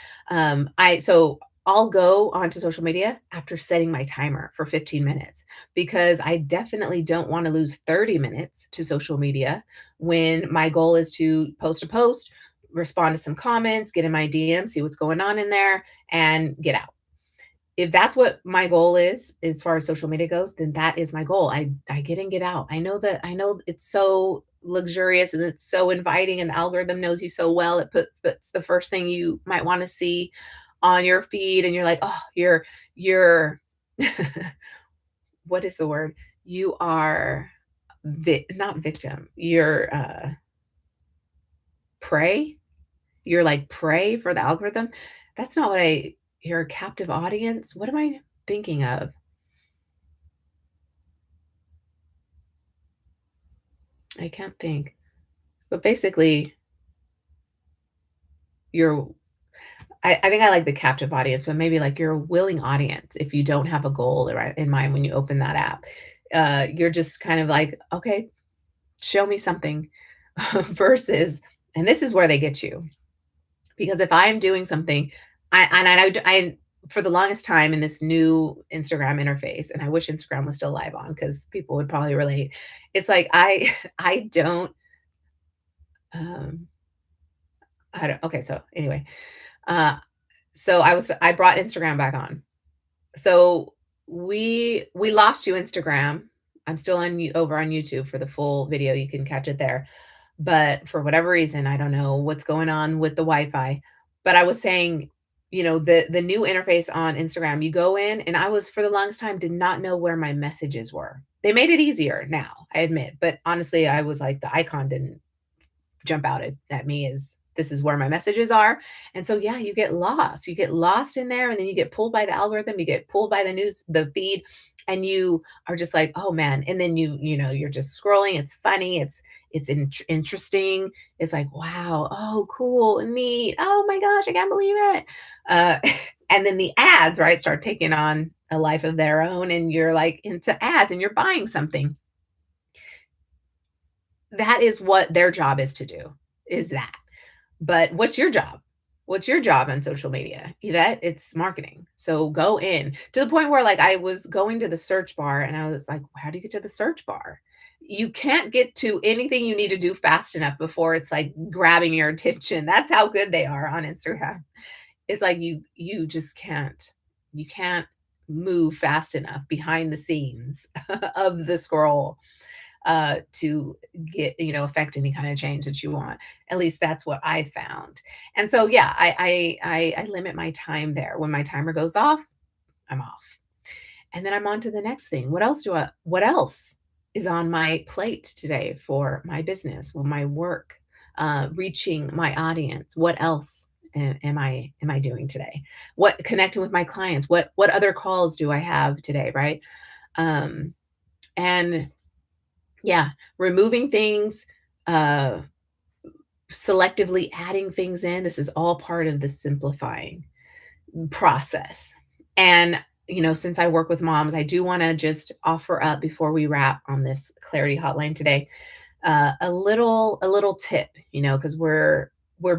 I'll go onto social media after setting my timer for 15 minutes, because I definitely don't want to lose 30 minutes to social media when my goal is to post a post, respond to some comments, get in my DM, see what's going on in there, and get out. If that's what my goal is as far as social media goes, then that is my goal. I get in, get out. I know it's so luxurious and it's so inviting and the algorithm knows you so well. Puts the first thing you might want to see on your feed and you're like, "Oh, you're what is the word? You are not victim. You're prey. You're like prey for the algorithm." That's not what I you're a captive audience. What am I thinking of? I can't think. But basically, you're I think I like the captive audience, but maybe like you're a willing audience if you don't have a goal right in mind when you open that app. You're just kind of like, okay, show me something versus, and this is where they get you. Because if I'm doing something, I for the longest time in this new Instagram interface, and I wish Instagram was still live on because people would probably relate. It's like I don't um I don't okay, so anyway, uh I brought Instagram back on. So we lost you, Instagram. I'm still over on YouTube for the full video. You can catch it there. But for whatever reason, I don't know what's going on with the Wi-Fi. But I was saying, the new interface on Instagram, you go in, and I was for the longest time did not know where my messages were. They made it easier now, I admit. But honestly, I was like the icon didn't jump out at me as this is where my messages are. And so yeah, you get lost. You get lost in there and then you get pulled by the algorithm, you get pulled by the news, the feed, and you are just like, "Oh man." And then you're just scrolling. It's funny, interesting. It's like, "Wow, oh cool, neat. Oh my gosh, I can't believe it." Uh and then the ads, right, start taking on a life of their own and you're like into ads and you're buying something. That is what their job is to do, is that. But what's your job? What's your job on social media? Yvette, it's marketing. So go in to the point where like I was going to the search bar and I was like, how do you get to the search bar? You can't get to anything you need to do fast enough before it's like grabbing your attention. That's how good they are on Instagram. It's like you just can't. You can't move fast enough behind the scenes of the scroll to get affect any kind of change that you want. At least that's what I found. And so yeah, I limit my time there. When my timer goes off, I'm off, and then I'm on to the next thing. What else is on my plate today for my business, with my work, reaching my audience? What else am I doing today? What connecting with my clients? What other calls do I have today? Right. And yeah, removing things, uh, selectively adding things in. This is all part of the simplifying process. And, since I work with moms, I do want to just offer up before we wrap on this clarity hotline today, a little tip, because we're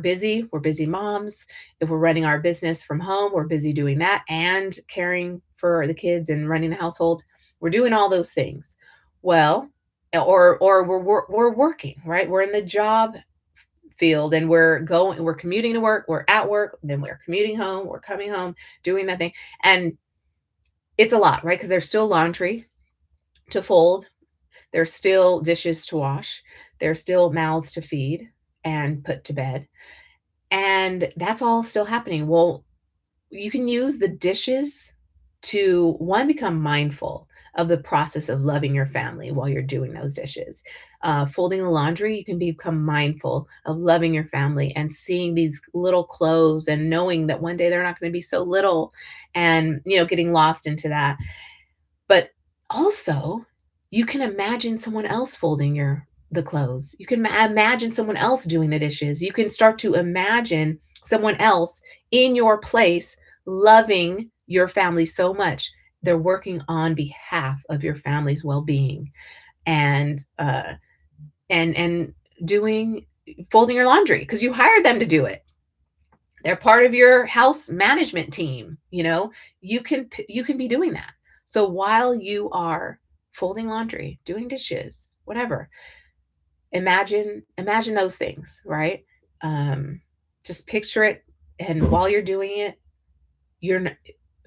busy moms. If we're running our business from home, we're busy doing that and caring for the kids and running the household. We're doing all those things. Well, or we're working, right? We're in the job field and we're commuting to work, we're at work, then we're commuting home, we're coming home, doing that thing. And it's a lot, right? Because there's still laundry to fold, there's still dishes to wash, there's still mouths to feed and put to bed. And that's all still happening. Well, you can use the dishes to one, become mindful of the process of loving your family while you're doing those dishes. Folding the laundry, you can become mindful of loving your family and seeing these little clothes and knowing that one day they're not going to be so little, and getting lost into that. But also, you can imagine someone else folding the clothes. You can imagine someone else doing the dishes. You can start to imagine someone else in your place loving your family so much. They're working on behalf of your family's well-being and and doing folding your laundry because you hired them to do it. They're part of your house management team. You can be doing that. So while you are folding laundry, doing dishes, whatever, imagine those things, right? Um, just picture it, and while you're doing it, you're n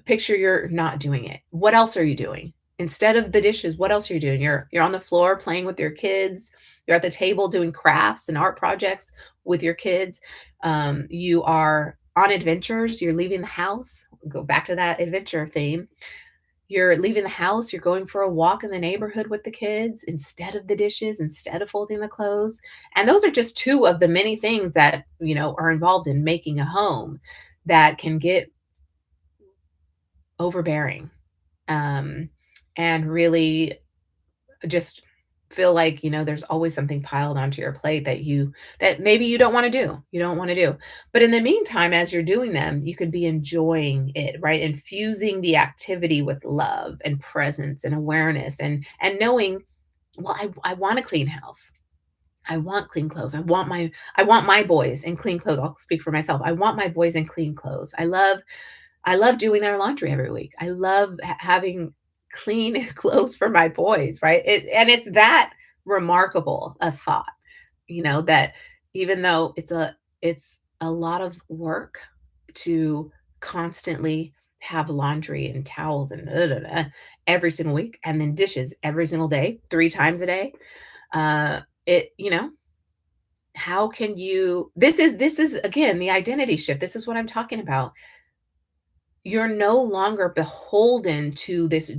picture you're not doing it. What else are you doing? Instead of the dishes, what else are you doing? You're on the floor playing with your kids. You're at the table doing crafts and art projects with your kids. You are on adventures. You're leaving the house. Go back to that adventure theme. You're leaving the house, you're going for a walk in the neighborhood with the kids instead of the dishes, instead of folding the clothes. And those are just two of the many things that, are involved in making a home that can get overbearing, um, and really just feel like, there's always something piled onto your plate that maybe you don't want to do. You don't want to do. But in the meantime, as you're doing them, you could be enjoying it, right? Infusing the activity with love and presence and awareness and knowing, well, I want a clean house. I want clean clothes. I want my boys in clean clothes. I'll speak for myself. I want my boys in clean clothes. I love doing their laundry every week. I love having clean clothes for my boys, right? It's that remarkable a thought, that even though it's a lot of work to constantly have laundry and towels and every single week, and then dishes every single day, 3 times a day. It how can you this is again the identity shift. This is what I'm talking about. You're no longer beholden to this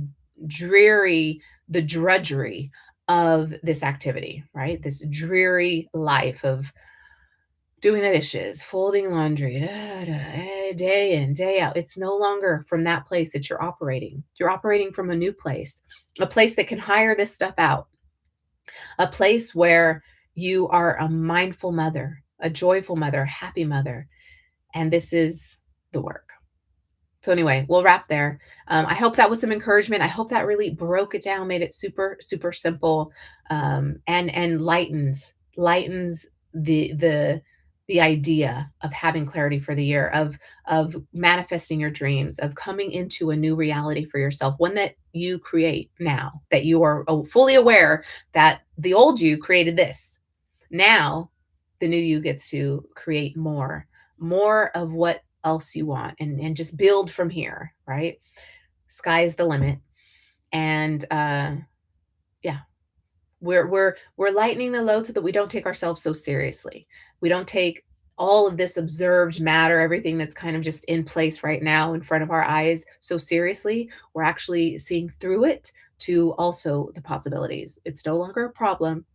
dreary the drudgery of this activity, right? This dreary life of doing the dishes, folding laundry, day in, day out. It's no longer from that place that you're operating. You're operating from a new place, a place that can hire this stuff out, a place where you are a mindful mother, a joyful mother, a happy mother. And this is the work. So anyway, we'll wrap there. I hope that was some encouragement. I hope that really broke it down, made it super, super simple, and lightens the idea of having clarity for the year, of manifesting your dreams, of coming into a new reality for yourself, one that you create now, that you are fully aware that the old you created this. Now, the new you gets to create more of what else you want, and just build from here, right? Sky's the limit. And yeah, we're lightening the load so that we don't take ourselves so seriously. We don't take all of this observed matter, everything that's kind of just in place right now in front of our eyes so seriously. We're actually seeing through it to also the possibilities. It's no longer a problem.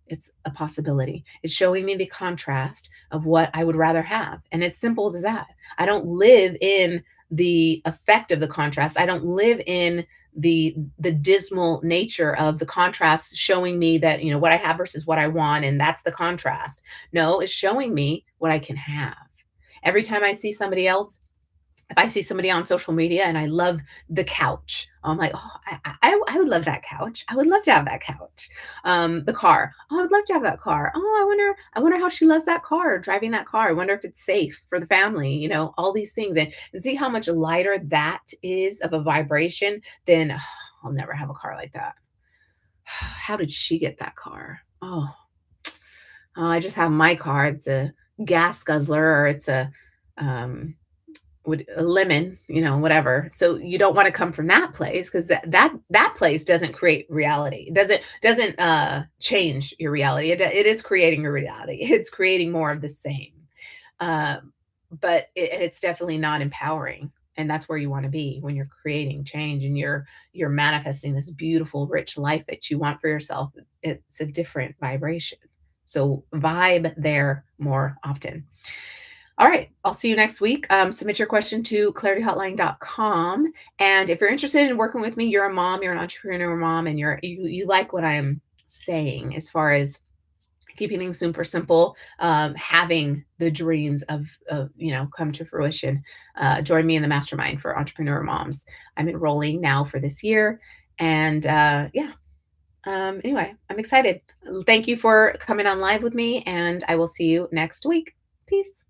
It's a possibility. It's showing me the contrast of what I would rather have. And it's simple as that. I don't live in the effect of the contrast. I don't live in the dismal nature of the contrast showing me that, what I have versus what I want, and that's the contrast. No, it's showing me what I can have. Every time I see somebody else, if I see somebody on social media and I love the couch, I'm like, oh, I would love that couch. I would love to have that couch. The car, oh, I would love to have that car. Oh, I wonder how she loves that car, driving that car. I wonder if it's safe for the family. All these things, and see how much lighter that is of a vibration than, "Oh, I'll never have a car like that. How did she get that car? Oh, I just have my car. It's a gas guzzler, or it's um, would a lemon, whatever. So you don't want to come from that place, because that place doesn't create reality. It doesn't change your reality. It is creating your reality. It's creating more of the same. But it's definitely not empowering. And that's where you want to be when you're creating change and you're manifesting this beautiful, rich life that you want for yourself. It's a different vibration. So vibe there more often. All right. I'll see you next week. Submit your question to clarityhotline.com. And if you're interested in working with me, you're a mom, you're an entrepreneur mom, and you like what I'm saying as far as keeping things super simple, having the dreams of come to fruition. Join me in the mastermind for entrepreneur moms. I'm enrolling now for this year. And yeah. Anyway, I'm excited. Thank you for coming on live with me, and I will see you next week. Peace.